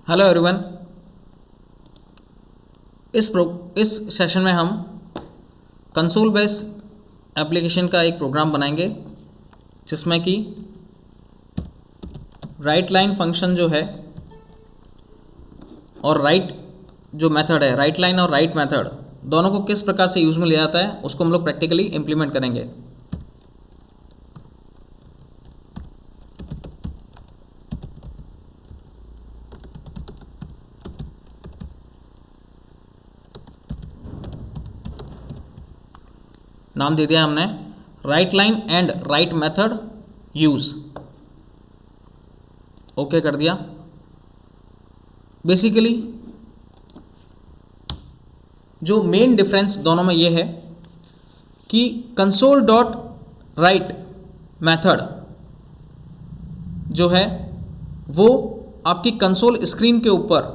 Hello everyone. इस session में हम कंसोल बेस एप्लीकेशन का एक प्रोग्राम बनाएंगे जिसमें कि राइट लाइन फंक्शन जो है और राइट जो मेथड है, राइट लाइन और राइट मेथड दोनों को किस प्रकार से यूज़ में लिया जाता है उसको हम लोग प्रैक्टिकली इम्प्लीमेंट करेंगे। नाम दे दिया हमने right line and right method use. Okay कर दिया। बेसिकली जो मेन डिफरेंस दोनों में ये है कि कंसोल डॉट राइट मेथड जो है वो आपकी कंसोल स्क्रीन के ऊपर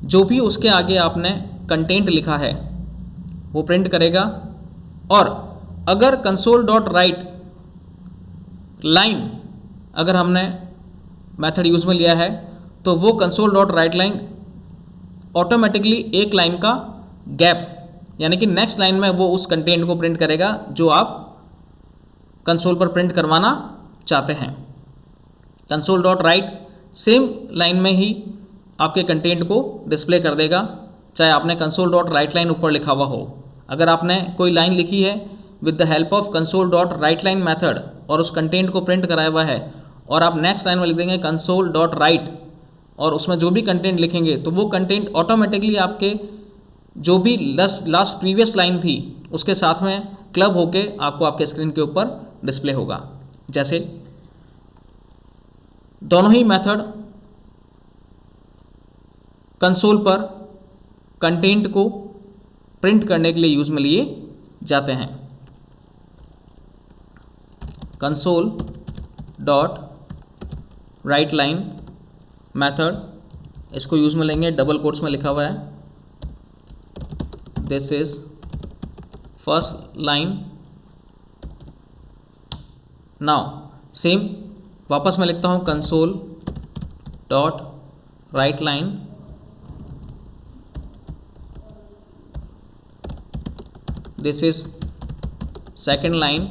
जो भी उसके आगे आपने कंटेंट लिखा है वो प्रिंट करेगा, और अगर कंसोल डॉट राइट लाइन अगर हमने मेथड यूज़ में लिया है तो वो console dot right line automatically एक लाइन का गैप यानी कि नेक्स्ट लाइन में वो उस कंटेंट को प्रिंट करेगा जो आप कंसोल पर प्रिंट करवाना चाहते हैं। Console dot right same line में ही आपके कंटेंट को डिस्प्ले कर देगा, चाहे आपने कंसोल डॉट राइट लाइन ऊपर लिखा हुआ हो। अगर आपने कोई लाइन लिखी है with the help of console dot right line method और उस कंटेंट को प्रिंट कराया हुआ है और आप नेक्स्ट लाइन में लिख देंगे कंसोल डॉट राइट और उसमें जो भी कंटेंट लिखेंगे तो वो कंटेंट ऑटोमेटिकली आपके जो भी लास्ट प्रीवियस लाइन थी उसके साथ में क्लब होके आपको आपके स्क्रीन के ऊपर डिस्प्ले होगा। जैसे दोनों ही मेथड कंसोल पर कंटेंट को प्रिंट करने के लिए यूज़ में लिए जाते हैं। Console dot right line method इसको यूज़ में लेंगे, डबल कोट्स में लिखा हुआ है this is first line. Now same वापस मैं लिखता हूँ console dot right line this is second line.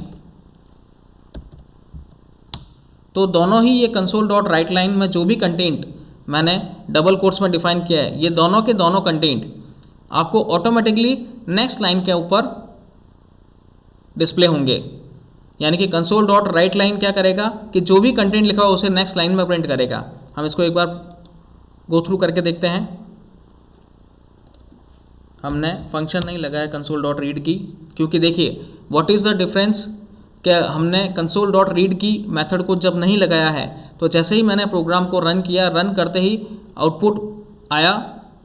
तो दोनों ही ये कंसोल डॉट राइट लाइन में जो भी कंटेंट मैंने डबल कोट्स में डिफाइन किया है ये दोनों के दोनों कंटेंट आपको ऑटोमेटिकली नेक्स्ट लाइन के ऊपर डिस्प्ले होंगे। यानी कि कंसोल डॉट राइट लाइन क्या करेगा कि जो भी कंटेंट लिखा हो उसे नेक्स्ट लाइन में प्रिंट करेगा। हम इसको एक बार गो थ्रू करके देखते हैं। हमने फंक्शन नहीं लगाया कंसोल डॉट रीड की, क्योंकि देखिए व्हाट इज़ द डिफरेंस क्या हमने कंसोल डॉट रीड की मेथड को जब नहीं लगाया है तो जैसे ही मैंने प्रोग्राम को रन किया, रन करते ही आउटपुट आया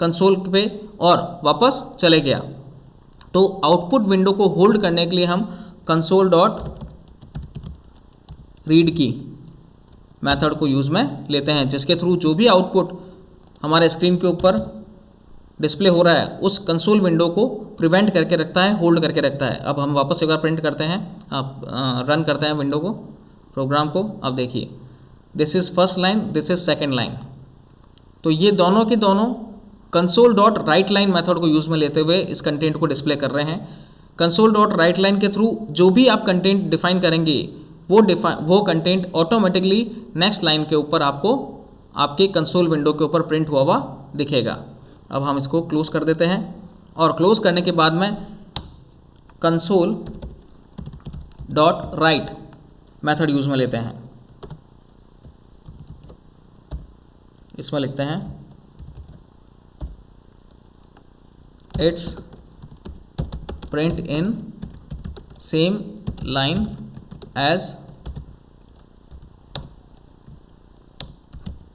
कंसोल पे और वापस चले गया। तो आउटपुट विंडो को होल्ड करने के लिए हम कंसोल डॉट रीड की मेथड को यूज़ में लेते हैं, जिसके थ्रू जो भी आउटपुट हमारे स्क्रीन के ऊपर डिस्प्ले हो रहा है उस कंसोल विंडो को प्रिवेंट करके रखता है, होल्ड करके रखता है। अब हम वापस एक बार प्रिंट करते हैं, आप रन करते हैं विंडो को, प्रोग्राम को। अब देखिए this is first line, this is second line. तो ये दोनों के दोनों console dot right line method को यूज़ में लेते हुए इस कंटेंट को डिस्प्ले कर रहे हैं। कंसोल डॉट राइट लाइन के थ्रू जो भी आप कंटेंट डिफाइन करेंगे वो कंटेंट ऑटोमेटिकली नेक्स्ट लाइन के ऊपर आपको आपके कंसोल विंडो के ऊपर प्रिंट हुआ हुआ दिखेगा। अब हम इसको क्लोज कर देते हैं और क्लोज करने के बाद में console dot write method use में लेते हैं। इसमें लिखते हैं it's print in same line as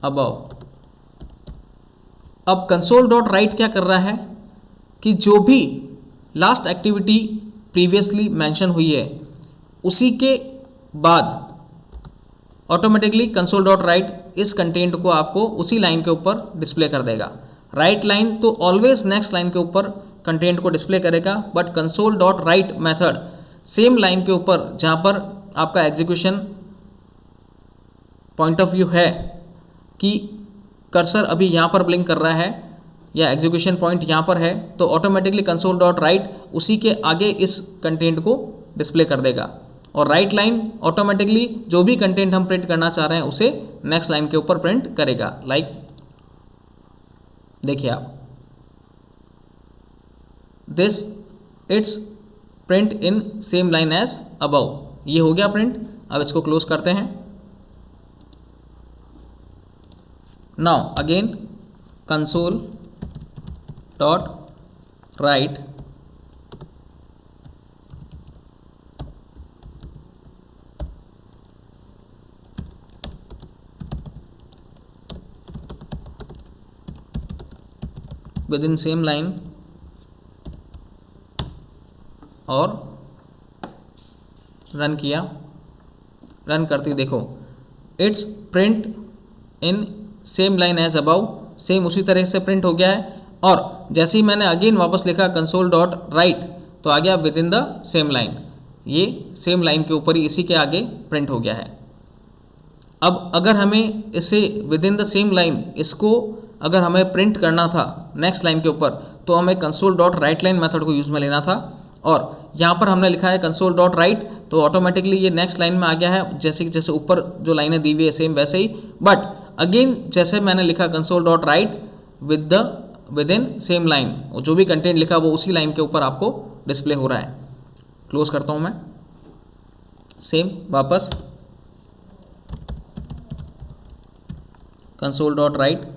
above. अब कंसोल डॉट राइट क्या कर रहा है कि जो भी लास्ट एक्टिविटी प्रीवियसली मेंशन हुई है उसी के बाद ऑटोमेटिकली कंसोल डॉट राइट इस कंटेंट को आपको उसी लाइन के ऊपर डिस्प्ले कर देगा। राइट लाइन तो ऑलवेज नेक्स्ट लाइन के ऊपर कंटेंट को डिस्प्ले करेगा, but console dot write method same line के ऊपर जहाँ पर आपका एग्जीक्यूशन पॉइंट ऑफ व्यू है कि कर्सर अभी यहाँ पर ब्लिंक कर रहा है या एग्जीक्यूशन पॉइंट यहाँ पर है, तो ऑटोमेटिकली कंसोल डॉट राइट उसी के आगे इस कंटेंट को डिस्प्ले कर देगा, और राइट लाइन ऑटोमेटिकली जो भी कंटेंट हम प्रिंट करना चाह रहे हैं उसे नेक्स्ट लाइन के ऊपर प्रिंट करेगा। लाइक देखिए आप, this it's print in same line as above, ये हो गया प्रिंट। अब इसको क्लोज करते हैं। Now again console dot write with in same line, और रन किया। रन करती देखो, it's print in same line as above, same उसी तरह से प्रिंट हो गया है। और जैसे ही मैंने अगेन वापस लिखा कंसोल डॉट राइट, तो आ गया with in the same line, ये सेम लाइन के ऊपर ही इसी के आगे प्रिंट हो गया है। अब अगर हमें इसे with in the same line, इसको अगर हमें प्रिंट करना था नेक्स्ट लाइन के ऊपर, तो हमें console dot right line method को यूज़ में लेना था। और यहाँ पर हमने लिखा है कंसोल डॉट राइट, तो ऑटोमेटिकली ये नेक्स्ट लाइन में आ गया है, जैसे कि जैसे ऊपर जो लाइनें दी हुई है सेम वैसे ही। बट अगेन जैसे मैंने लिखा console dot write with in same line, और जो भी कंटेंट लिखा वो उसी लाइन के ऊपर आपको डिस्प्ले हो रहा है। क्लोज करता हूँ मैं, सेम वापस कंसोल डॉट राइट,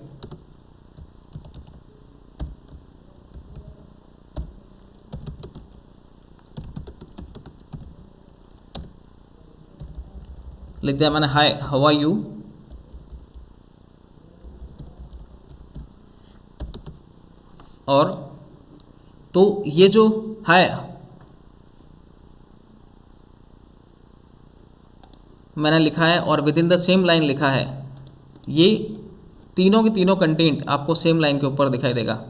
लिख दिया मैंने हाय हाउ आर यू, और तो ये जो हाय मैंने लिखा है और with in the same line लिखा है, ये तीनों के तीनों कंटेंट आपको सेम लाइन के ऊपर दिखाई देगा।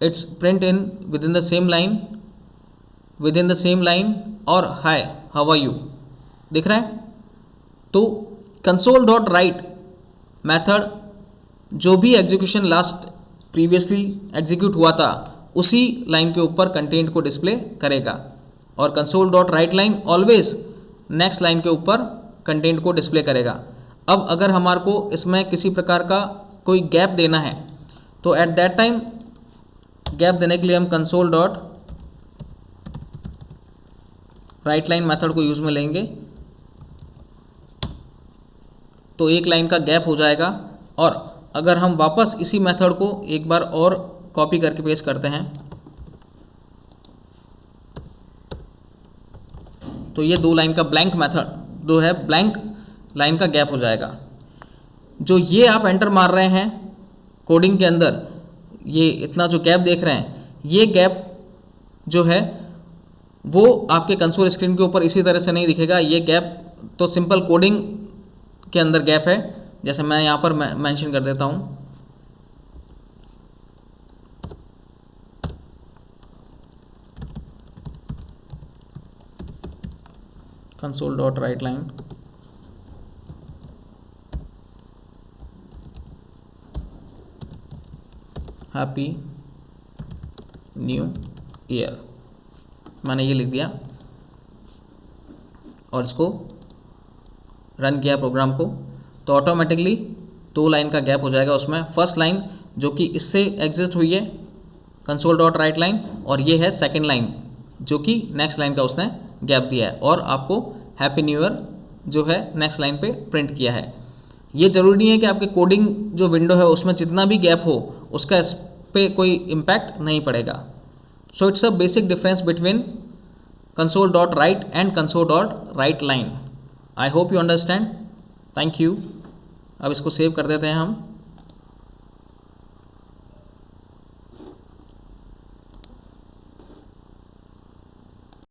It's print in with in the same line, with in the same line, और हाय हाउ आर यू दिख रहा है। तो कंसोल डॉट राइट मैथड जो भी एग्जीक्यूशन लास्ट प्रीवियसली एग्जीक्यूट हुआ था उसी लाइन के ऊपर कंटेंट को डिस्प्ले करेगा, और console dot right line always next line के ऊपर कंटेंट को डिस्प्ले करेगा। अब अगर हमारे को इसमें किसी प्रकार का कोई गैप देना है, तो एट दैट टाइम गैप देने के लिए हम console dot right line method को यूज़ में लेंगे, तो एक लाइन का गैप हो जाएगा। और अगर हम वापस इसी मेथड को एक बार और कॉपी करके पेस्ट करते हैं, तो ये दो लाइन का ब्लैंक मेथड जो है, ब्लैंक लाइन का गैप हो जाएगा। जो ये आप एंटर मार रहे हैं कोडिंग के अंदर, ये इतना जो गैप देख रहे हैं, ये गैप जो है वो आपके कंसोल स्क्रीन के ऊपर इसी तरह से नहीं दिखेगा। ये गैप तो सिंपल कोडिंग के अंदर गैप है, जैसे मैं यहाँ पर मेंशन कर देता हूँ। Console dot right line, happy new year, मैंने ये लिख दिया और इसको रन किया प्रोग्राम को, तो ऑटोमेटिकली दो लाइन का गैप हो जाएगा उसमें। फर्स्ट लाइन जो कि इससे एग्जिस्ट हुई है कंसोल डॉट राइट लाइन, और ये है सेकंड लाइन जो कि नेक्स्ट लाइन का उसने गैप दिया है, और आपको हैप्पी न्यू ईयर जो है नेक्स्ट लाइन पे प्रिंट किया है। ये ज़रूरी नहीं है कि आपके कोडिंग जो विंडो है उसमें जितना भी गैप हो उसका इस पे कोई इम्पैक्ट नहीं पड़ेगा। So it's a basic difference between console dot right and console dot right line. I hope you understand. Thank you. अब इसको सेव कर देते हैं हम।